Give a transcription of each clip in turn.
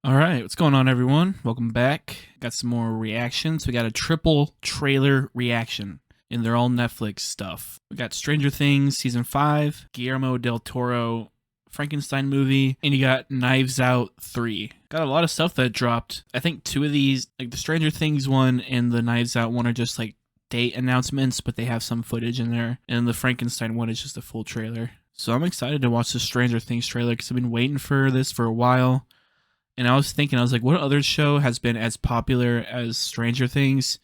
All right, what's going on, everyone? Welcome back. Got some more reactions. We got a triple trailer reaction, and they're all Netflix stuff. We got Stranger Things Season 5, Guillermo del Toro Frankenstein movie, and you got Knives Out 3. Got a lot of stuff that dropped. I think two of these, like the Stranger Things one and the Knives Out one, are just like date announcements, but they have some footage in there. And the Frankenstein one is just a full trailer. So I'm excited to watch the Stranger Things trailer because I've been waiting for this for a while. And I was thinking, I was like, what other show has been as popular as Stranger Things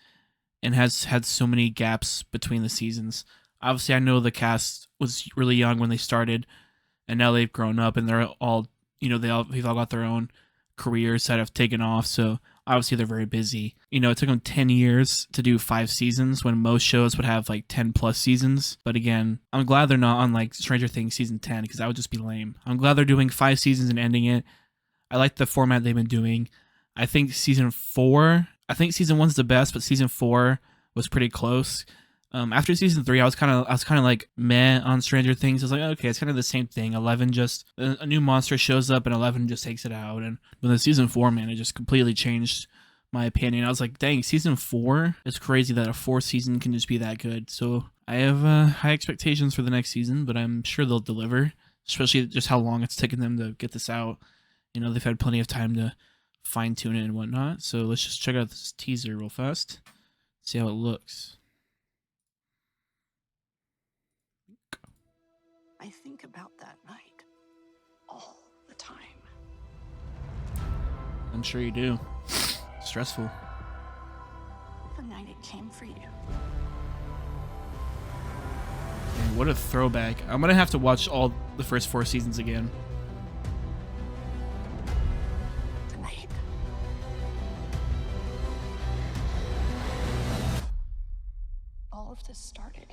and has had so many gaps between the seasons? Obviously, I know the cast was really young when they started, and now they've grown up and they're all, they've all got their own careers that have taken off. So obviously, they're very busy. It took them 10 years to do 5 seasons when most shows would have like 10 plus seasons. But again, I'm glad they're not on like Stranger Things season 10 because that would just be lame. I'm glad they're doing 5 seasons and ending it. I like the format they've been doing. I think season 1's the best, but season 4 was pretty close. After season 3, I was kind of like meh on Stranger Things. I was like, okay, it's kind of the same thing. 11 just a new monster shows up and 11 just takes it out. And with the season 4, man, it just completely changed my opinion. I was like, dang, season 4, it's crazy that a 4th season can just be that good. So I have high expectations for the next season, but I'm sure they'll deliver, especially just how long it's taken them to get this out. They've had plenty of time to fine tune it and whatnot. So let's just check out this teaser real fast. See how it looks. I think about that night all the time. I'm sure you do. Stressful. The night it came for you. Man, what a throwback. I'm going to have to watch all the first 4 seasons again. All of this started.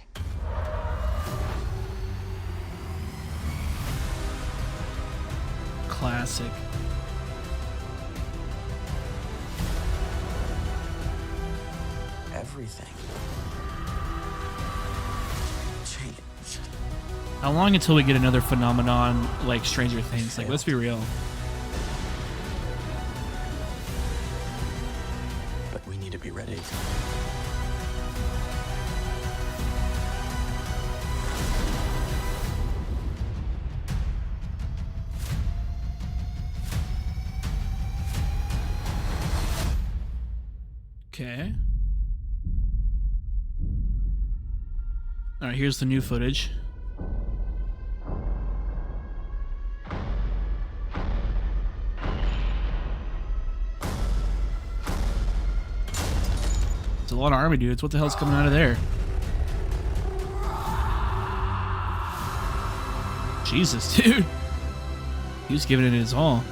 Classic. Everything changed. How long until we get another phenomenon like Stranger Things? Like, let's be real. But we need to be ready. Okay. All right, here's the new footage. It's a lot of army dudes. What the hell's coming out of there? Jesus, dude. He was giving it his all.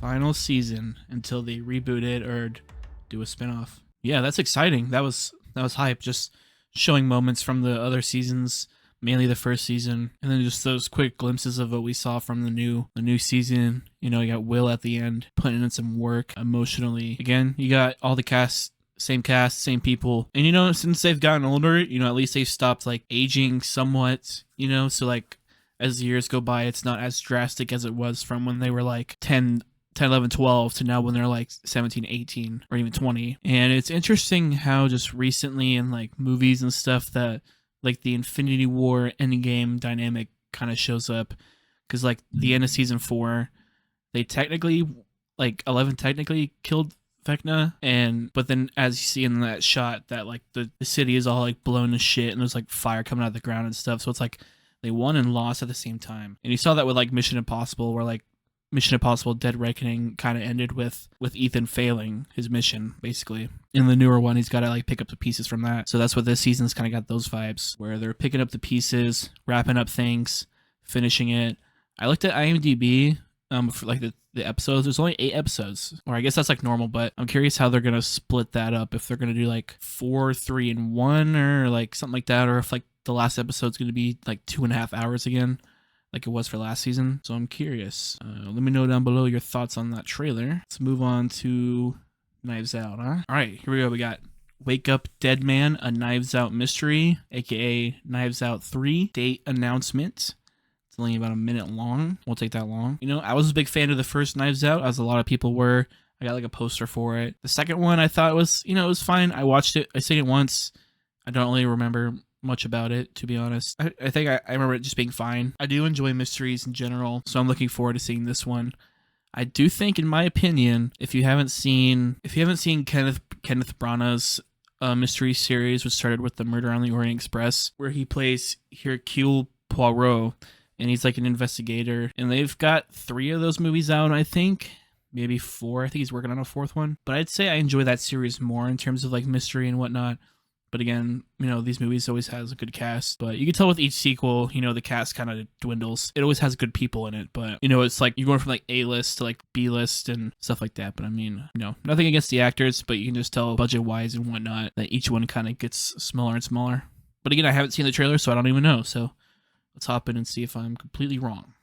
Final season until they reboot it or do a spinoff. Yeah, that's exciting. That was hype. Just showing moments from the other seasons, mainly the first season, and then just those quick glimpses of what we saw from the new season. You got Will at the end putting in some work emotionally. Again, you got all the cast, same people, and since they've gotten older, at least they've stopped like aging somewhat. So like as the years go by, it's not as drastic as it was from when they were like 10, 11, 12 to now when they're like 17, 18, or even 20. And it's interesting how just recently in like movies and stuff that like the Infinity War Endgame dynamic kind of shows up. Because like the end of season 4, they technically, like 11 technically killed Vecna, but then as you see in that shot that like the city is all like blown to shit and there's like fire coming out of the ground and stuff. So it's like they won and lost at the same time. And you saw that with like Mission Impossible, where like Mission Impossible Dead Reckoning kind of ended with Ethan failing his mission, basically. In the newer one, he's got to like pick up the pieces from that. So that's what this season's kind of got those vibes, where they're picking up the pieces, wrapping up things, finishing it. I looked at IMDb for like the episodes. There's only 8 episodes, or I guess that's like normal, but I'm curious how they're going to split that up. If they're going to do like 4, 3, and 1, or like something like that, or if like the last episode's going to be like 2.5 hours again, like it was for last season. So I'm curious. Let me know down below your thoughts on that trailer. Let's move on to Knives Out, huh? All right, here we go. We got Wake Up Dead Man, a Knives Out mystery, aka Knives Out 3 date announcement. It's only about a minute long. Won't take that long. You know, I was a big fan of the first Knives Out, as a lot of people were. I got like a poster for it. The second one I thought was, you know, it was fine. I watched it. I seen it once. I don't really remember much about it, to be honest. I think I remember it just being fine. I do enjoy mysteries in general, so I'm looking forward to seeing this one. I do think, in my opinion, if you haven't seen Kenneth Branagh's mystery series, which started with the Murder on the Orient Express, where he plays Hercule Poirot, and he's like an investigator, and they've got 3 of those movies out, I think. Maybe 4. I think he's working on a 4th one. But I'd say I enjoy that series more in terms of like mystery and whatnot. But again, you know, these movies always has a good cast. But you can tell with each sequel, you know, the cast kind of dwindles. It always has good people in it. But, you know, it's like you're going from like A-list to like B-list and stuff like that. But I mean, you know, nothing against the actors, but you can just tell budget-wise and whatnot that each one kind of gets smaller and smaller. But again, I haven't seen the trailer, so I don't even know. So let's hop in and see if I'm completely wrong.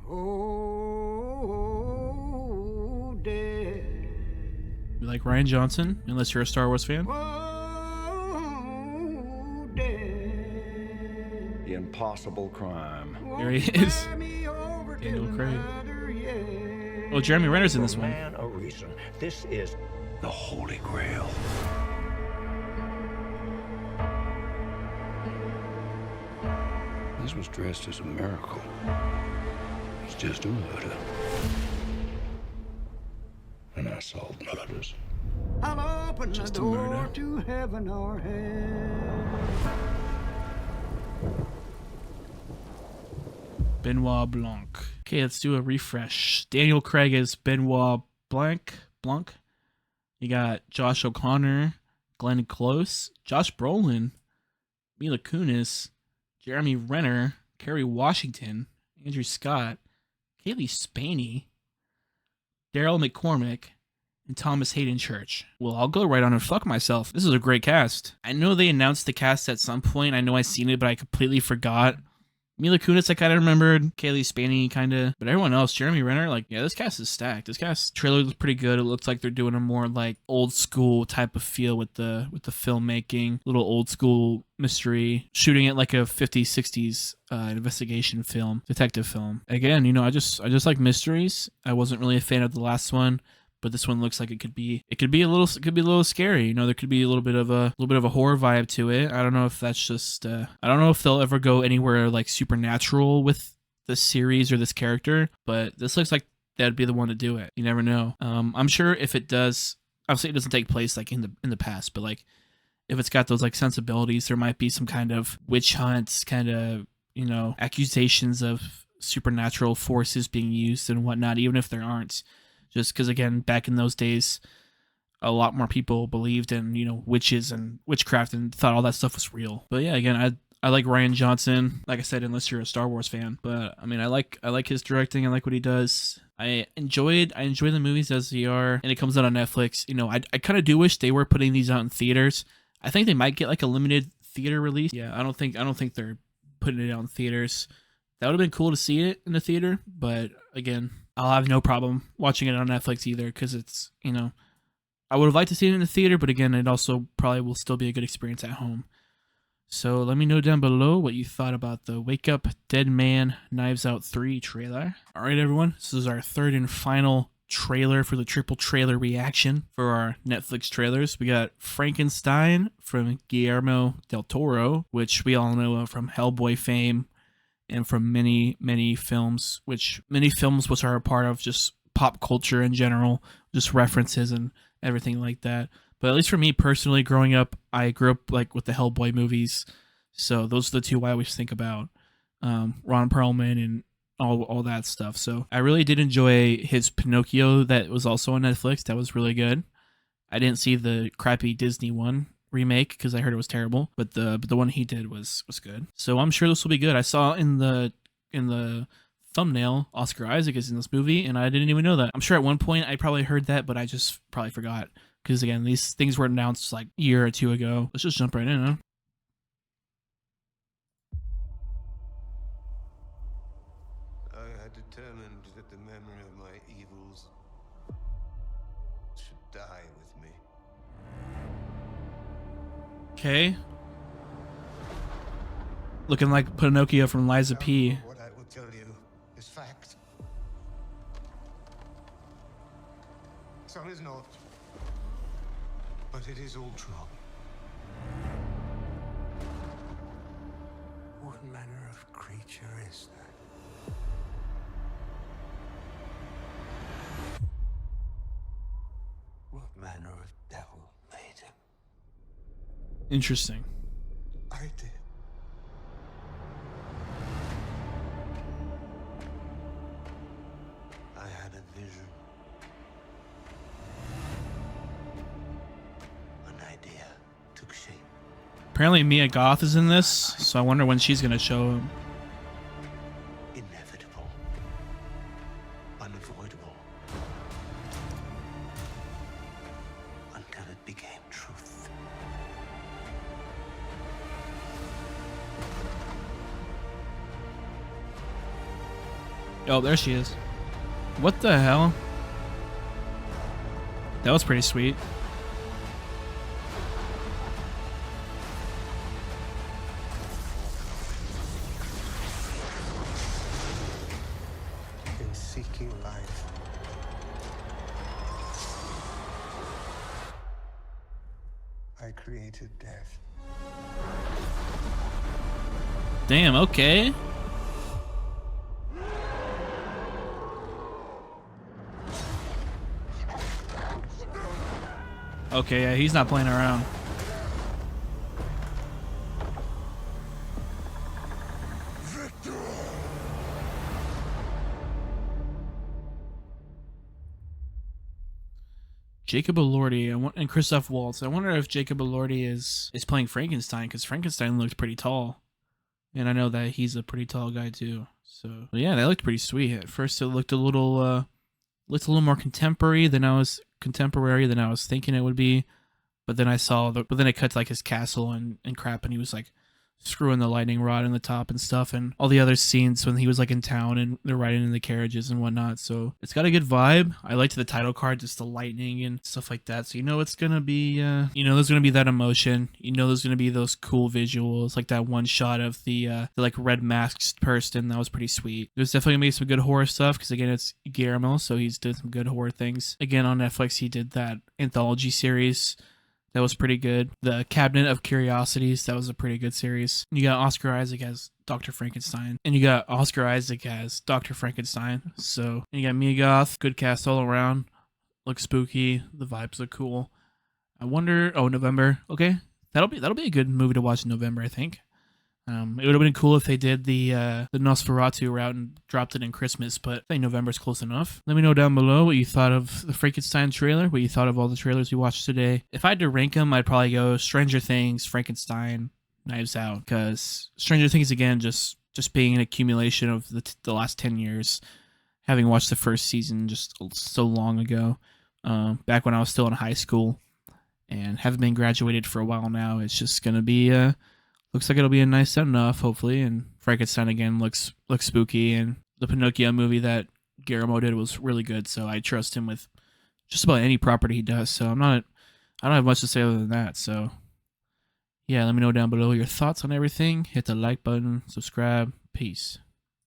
Oh, dead. You like Rian Johnson, unless you're a Star Wars fan? Oh, dead. Impossible crime. There he is. Daniel Craig. Oh, Jeremy Renner's in this one. Man, a reason. This is the Holy Grail. This was dressed as a miracle. It's just a murder. And I solved murders. I'll open Just the a door murder. to heaven or hell. Benoit Blanc. Okay, let's do a refresh. Daniel Craig is Benoit Blanc. You got Josh O'Connor, Glenn Close, Josh Brolin, Mila Kunis, Jeremy Renner, Kerry Washington, Andrew Scott, Kaylee Spaney, Daryl McCormick, and Thomas Hayden Church. Well, I'll go right on and fuck myself. This is a great cast. I know they announced the cast at some point. I know I seen it, but I completely forgot. Mila Kunis, I kind of remembered. Kaylee Spaney, kind of. But everyone else, Jeremy Renner, like, yeah, this cast is stacked. This cast trailer looks pretty good. It looks like they're doing a more, like, old school type of feel with the filmmaking. Little old school mystery. Shooting it like a 50s, 60s investigation film. Detective film. Again, you know, I just like mysteries. I wasn't really a fan of the last one. But this one looks like it could be a little scary. You know, there could be a little bit of a horror vibe to it. I don't know if that's just I don't know if they'll ever go anywhere like supernatural with this series or this character, but this looks like that'd be the one to do it. You never know. I'm sure if it does, obviously it doesn't take place like in the past, but like if it's got those like sensibilities, there might be some kind of witch hunts, kind of, you know, accusations of supernatural forces being used and whatnot, even if there aren't. Just because, again, back in those days, a lot more people believed in, you know, witches and witchcraft and thought all that stuff was real. But yeah, again, I like Rian Johnson. Like I said, unless you're a Star Wars fan, but I mean, I like his directing. I like what he does. I enjoy the movies as they are, and it comes out on Netflix. You know, I kind of do wish they were putting these out in theaters. I think they might get like a limited theater release. Yeah, I don't think they're putting it out in theaters. That would have been cool to see it in the theater, but again, I'll have no problem watching it on Netflix either, because it's, you know, I would have liked to see it in the theater, but again, it also probably will still be a good experience at home. So let me know down below what you thought about the Wake Up Dead Man Knives Out 3 trailer. All right, everyone, this is our third and final trailer for the triple trailer reaction for our Netflix trailers. We got Frankenstein from Guillermo del Toro, which we all know from Hellboy fame, and from many films, which are a part of just pop culture in general, just references and everything like that. But at least for me personally, growing up, I grew up like with the Hellboy movies, so those are the two I always think about. Ron Perlman and all that stuff. So I really did enjoy his Pinocchio that was also on Netflix. That was really good. I didn't see the crappy Disney one remake because I heard it was terrible, but the one he did was good. So I'm sure this will be good. I saw in the thumbnail Oscar Isaac is in this movie, and I didn't even know that. I'm sure at one point I probably heard that, but I just probably forgot, because again, these things were announced like a year or two ago. Let's just jump right in, huh? I had determined that the memory of my evils should die with me. Okay. Looking like Pinocchio from Liza P. What I will tell you is fact. Some is not, but it is all true. What manner of creature is that? What manner of devil made him? Interesting. I did. I had a vision. An idea took shape. Apparently Mia Goth is in this, so I wonder when she's gonna show him. Inevitable. Unavoidable. Until it became truth. Oh, there she is. What the hell? That was pretty sweet. In seeking life, I created death. Damn, okay. Okay, yeah, he's not playing around. Jacob Elordi and Christoph Waltz. I wonder if Jacob Elordi is playing Frankenstein, because Frankenstein looked pretty tall, and I know that he's a pretty tall guy too. So but yeah, that looked pretty sweet. At first, it looked a little more contemporary than I was thinking it would be. But then but then it cut to like his castle and crap, and he was like screwing the lightning rod in the top and stuff, and all the other scenes when he was like in town and they're riding in the carriages and whatnot. So it's got a good vibe. I liked the title card, just the lightning and stuff like that. So it's gonna be, there's gonna be that emotion. There's gonna be those cool visuals, like that one shot of the like red masked person. That was pretty sweet. There's definitely gonna be some good horror stuff because again, it's Guillermo, so he's done some good horror things. Again, on Netflix, he did that anthology series. That was pretty good. The Cabinet of Curiosities, that was a pretty good series. You got Oscar Isaac as Dr. Frankenstein. And you got Oscar Isaac as Dr. Frankenstein. So, and you got Mia Goth, good cast all around. Looks spooky. The vibes look cool. I wonder, November. Okay. That'll be a good movie to watch in November, I think. It would have been cool if they did the Nosferatu route and dropped it in Christmas, but I think November's close enough. Let me know down below what you thought of the Frankenstein trailer, what you thought of all the trailers we watched today. If I had to rank them, I'd probably go Stranger Things, Frankenstein, Knives Out, because Stranger Things, again, just being an accumulation of the last 10 years, having watched the first season just so long ago, back when I was still in high school, and haven't been graduated for a while now. It's just going to be looks like it'll be a nice send-off, hopefully, and Frankenstein again looks spooky, and the Pinocchio movie that Guillermo did was really good, so I trust him with just about any property he does. So I don't have much to say other than that. So yeah, let me know down below your thoughts on everything. Hit the like button, subscribe, peace.